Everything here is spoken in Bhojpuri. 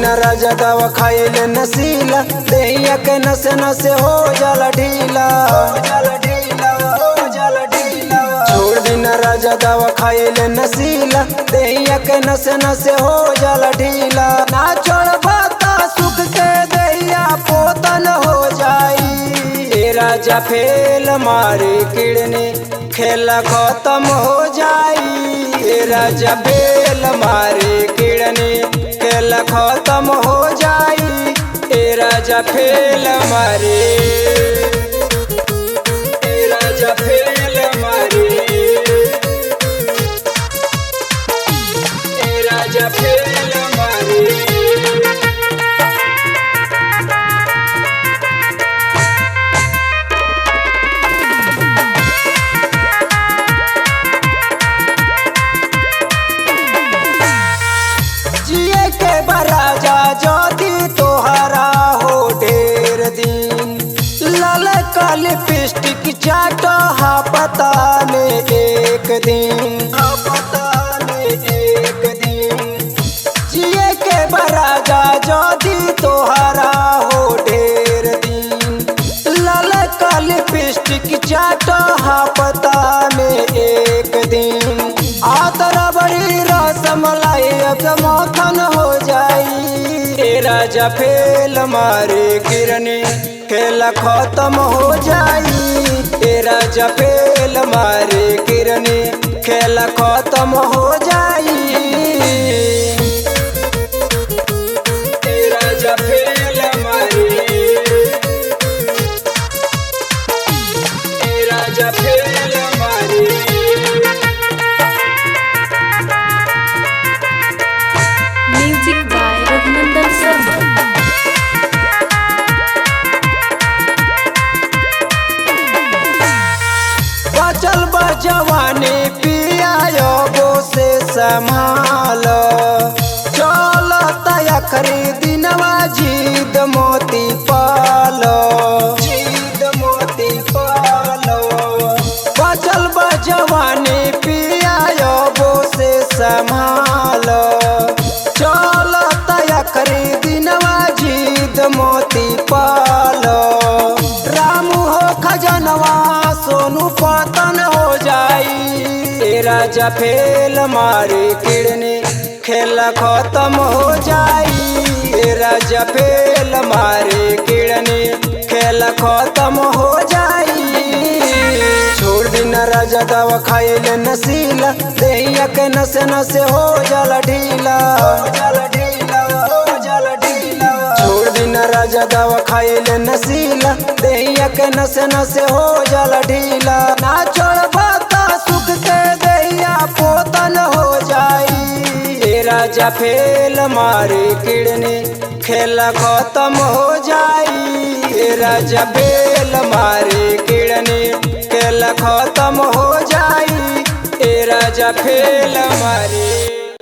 राजा दवा खाइले नसीला, देहिया के नसे नसे हो जाला ढीला, छोड़ दिन राजा दवा खाइले नसीला, देहिया के नसे नसे हो जाला ढीला। ना छोड़ बाता सुख के देहिया पोतन हो जाई, ए राजा फेल मारे किडनी खेला खत्म हो जाई, ए राजा फेल मारे किडनी खेला खत्म हो जाई, ए राजा फेल मारे, ए राजा फेल मारे, ए राजा फेल मारे। जिए के बराजा ज्योति तोहरा हो ढेर दिन, लाल का लिपस्टिक चाटो पता में एक दिन, पता में एक दिन। जिए के बराजा ज्योति तोहरा हो ढेर दिन, लाल का लिपस्टिक चाटो पता में एक दिन। आतरा बड़ी रसमलाई अब मक्खन हो जाई, ए राजा फेल मारे किरनी खेला खत्म हो जाई, ए राजा फेल मारे किरनी खेला खत्म हो जाई, ए राजा फेल मारे, ए राजा फेल मारे। Music by Raghunandan Sharma. बचल बजवानी पिया योगो से संभाल, चल तया खरीदिनवा जीद मोती पाल, जीद मोती पाल। बचल बजवानी पिया योगो से संभाल, चल तया खरीदिनवा जीद मोती पाल। रामू हो खजनवा सोनू पतन हो जाई, ए राजा फेल मारे किडनी खेला खत्म हो जाई, ए राजा फेल मारे किडनी खेला खत्म हो जाई। छोड़ दिन राजा दवा खाइले नसीला, देहिया के नसे नसे हो जाला ढीला, छोड़ दिन राजा दवा खाइले नसीला, देहिया के नसे नसे हो जाला ढीला। ना छोड़ बाता सुख के देहिया पोतन हो जाई, ए राजा फेल मारे किडनी खेला खत्म हो जाई, ए राजा फेल मारे किडनी खेला खत्म हो जाई, ए राजा फेल मारे।